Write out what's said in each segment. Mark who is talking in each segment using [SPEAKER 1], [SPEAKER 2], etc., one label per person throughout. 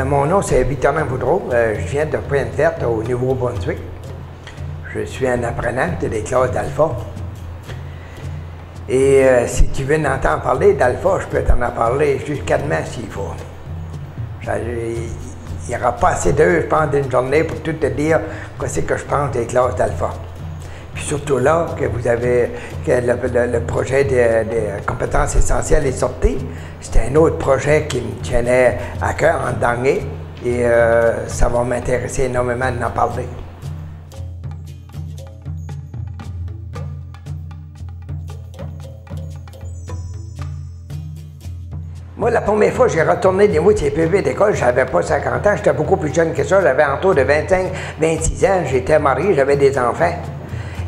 [SPEAKER 1] Mon nom, c'est Victorin Boudreau. Je viens de Pointe-Verte, au Nouveau-Brunswick. Je suis un apprenant de les classes d'Alpha. Et si tu veux en entendre parler d'Alpha, je peux t'en en parler jusqu'à demain s'il faut. Il n'y aura pas assez d'heures, je pense, d'une journée pour tout te dire ce que je pense des classes d'Alpha. Puis surtout là, que vous avez, que le projet de compétences essentielles est sorti. C'était un autre projet qui me tenait à cœur en dernier et ça va m'intéresser énormément d'en parler. Moi, la première fois que j'ai retourné des mots de CPV d'école, j'avais pas 50 ans, j'étais beaucoup plus jeune que ça, j'avais autour de 25-26 ans, j'étais marié, j'avais des enfants.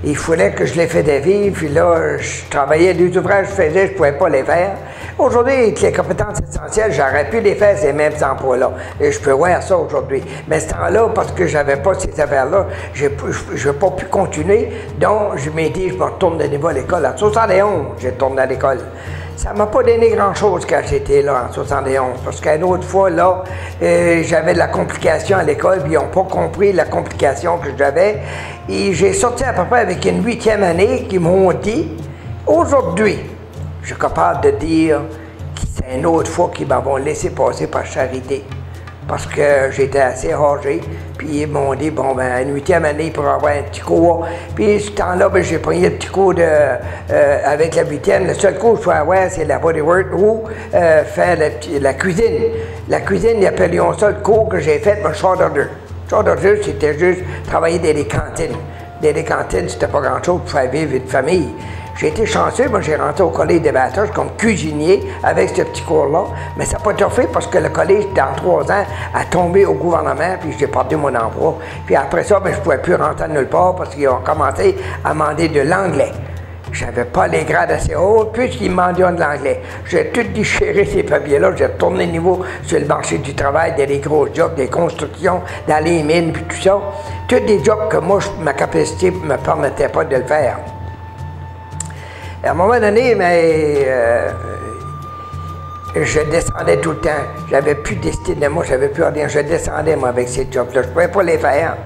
[SPEAKER 1] Il fallait que je les faisais vivre, puis là, je travaillais 2 ouvrages, je faisais, je ne pouvais pas les faire. Aujourd'hui, avec les compétences essentielles, j'aurais pu les faire, ces mêmes emplois-là. Et je peux voir ça aujourd'hui. Mais ce temps-là, parce que je n'avais pas ces affaires-là, je n'ai pas pu continuer. Donc, je m'ai dit, je me retourne de nouveau à l'école. En 71, j'ai tourné à l'école. Ça ne m'a pas donné grand-chose quand j'étais là en 71, parce qu'une autre fois, là, j'avais de la complication à l'école, puis ils n'ont pas compris la complication que j'avais. Et j'ai sorti à peu près avec une 8e année qui m'ont dit, aujourd'hui, je suis capable de dire que c'est une autre fois qu'ils m'avont laissé passer par charité. Parce que j'étais assez âgé, puis ils m'ont dit, bon, ben, une 8e année pour avoir un petit cours. Puis, ce temps-là, ben, j'ai pris le petit cours avec la 8e. Le seul cours que je pouvais avoir, c'est la bodywork ou faire la cuisine. La cuisine, ils appellent ça le cours que j'ai fait, mon short order. Short order, c'était juste travailler dans les cantines. Dans les cantines, c'était pas grand-chose pour faire vivre une famille. J'ai été chanceux, moi j'ai rentré au collège des Batters comme cuisinier avec ce petit cours-là, mais ça n'a pas été fait parce que le collège, dans 3 ans, a tombé au gouvernement, puis j'ai perdu mon emploi. Puis après ça, ben, je ne pouvais plus rentrer nulle part parce qu'ils ont commencé à demander de l'anglais. Je n'avais pas les grades assez hauts, puisqu'ils me demandaient de l'anglais. J'ai tout déchiré ces papiers-là, j'ai retourné de niveau sur le marché du travail, dans les gros jobs, des constructions, dans les mines, puis tout ça. Tous des jobs que moi, ma capacité ne me permettait pas de le faire. À un moment donné, je descendais tout le temps. J'avais plus d'estime de moi, j'avais plus rien. Je descendais, moi, avec ces jobs-là. Je ne pouvais pas les faire.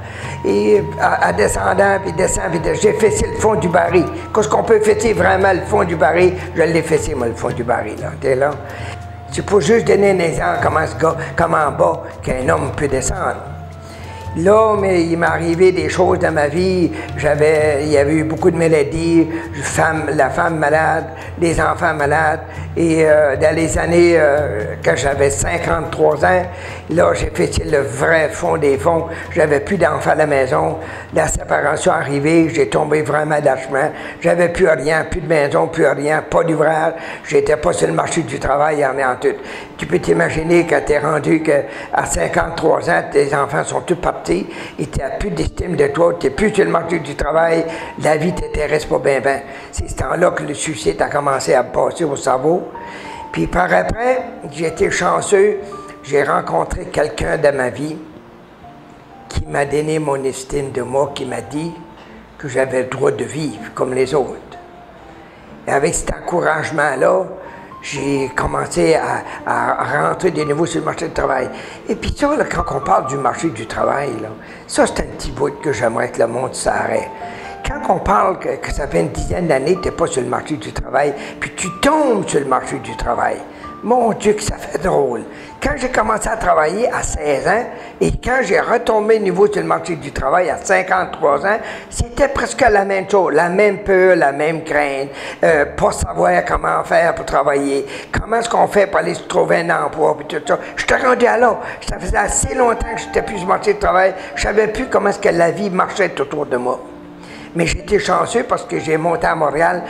[SPEAKER 1] Et en descendant, puis descendant, j'ai fessé le fond du baril. Qu'est-ce qu'on peut fesser vraiment le fond du baril? Je l'ai fessé, moi, le fond du baril, là. T'es là? C'est pour juste donner un exemple comment en bas qu'un homme peut descendre. Là, mais il m'est arrivé des choses dans ma vie. Il y avait eu beaucoup de maladies, la femme malade, les enfants malades. Et dans les années, quand j'avais 53 ans, là, j'ai fait le vrai fond des fonds. J'avais plus d'enfants à la maison. La séparation est arrivée, j'ai tombé vraiment d'achement. J'avais plus rien, plus de maison, plus rien, pas d'ouvrage. J'étais pas sur le marché du travail, en est en tout. Tu peux t'imaginer quand tu es rendu qu'à 53 ans, tes enfants sont tous partis et tu n'as plus d'estime de toi, tu n'es plus sur le marché du travail, la vie ne t'intéresse pas bien. C'est ce temps-là que le suicide a commencé à passer au cerveau. Puis par après, j'ai été chanceux, j'ai rencontré quelqu'un de ma vie qui m'a donné mon estime de moi, qui m'a dit que j'avais le droit de vivre comme les autres. Et avec cet encouragement-là, j'ai commencé à rentrer de nouveau sur le marché du travail. Et puis ça, là, quand on parle du marché du travail, là, ça c'est un petit bout que j'aimerais que le monde s'arrête. Quand on parle que ça fait une dizaine d'années que tu n'es pas sur le marché du travail, puis tu tombes sur le marché du travail, mon Dieu que ça fait drôle. Quand j'ai commencé à travailler à 16 ans et quand j'ai retombé niveau sur le marché du travail à 53 ans, c'était presque la même chose, la même peur, la même crainte, pas savoir comment faire pour travailler, comment est-ce qu'on fait pour aller se trouver un emploi, puis tout ça. J'étais rendu à là. Ça faisait assez longtemps que j'étais plus sur le marché du travail, je savais plus comment est-ce que la vie marchait autour de moi. Mais j'étais chanceux parce que j'ai monté à Montréal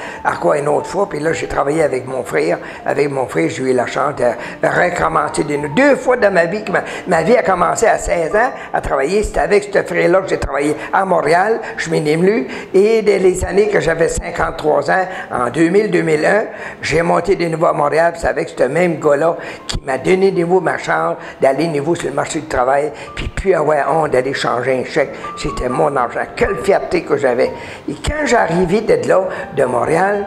[SPEAKER 1] une autre fois, puis là, j'ai travaillé avec mon frère. Avec mon frère, j'ai eu la chance de recommencer 2 fois dans ma vie. Ma vie a commencé à 16 ans à travailler. C'était avec ce frère-là que j'ai travaillé à Montréal. Je m'en ai venu. Et dès les années que j'avais 53 ans, en 2000-2001, j'ai monté de nouveau à Montréal. C'est avec ce même gars-là qui m'a donné de nouveau ma chance d'aller de nouveau sur le marché du travail, puis plus avoir honte d'aller changer un chèque. C'était mon argent. Quelle fierté que j'avais. Et quand j'arrivais de là, de Montréal,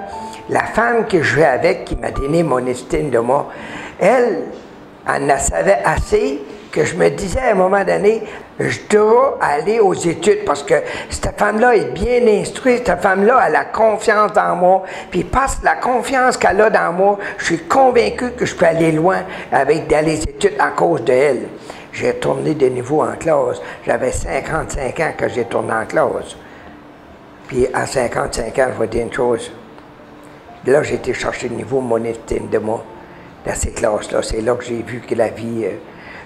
[SPEAKER 1] la femme que je vais avec, qui m'a donné mon estime de moi, elle en savait assez que je me disais à un moment donné, je dois aller aux études parce que cette femme-là est bien instruite, cette femme-là elle a confiance en moi, puis parce que la confiance qu'elle a dans moi, je suis convaincu que je peux aller loin avec d'aller aux études à cause d'elle. J'ai tourné de niveau en classe. J'avais 55 ans quand j'ai tourné en classe. Puis à 55 ans, je vais dire une chose. Là, j'ai été chercher le niveau de mon estime de moi dans ces classes-là. C'est là que j'ai vu que la vie...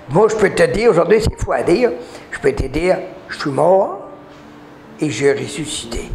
[SPEAKER 1] Moi, je peux te dire, aujourd'hui, c'est fou à dire, je peux te dire, je suis mort et j'ai ressuscité.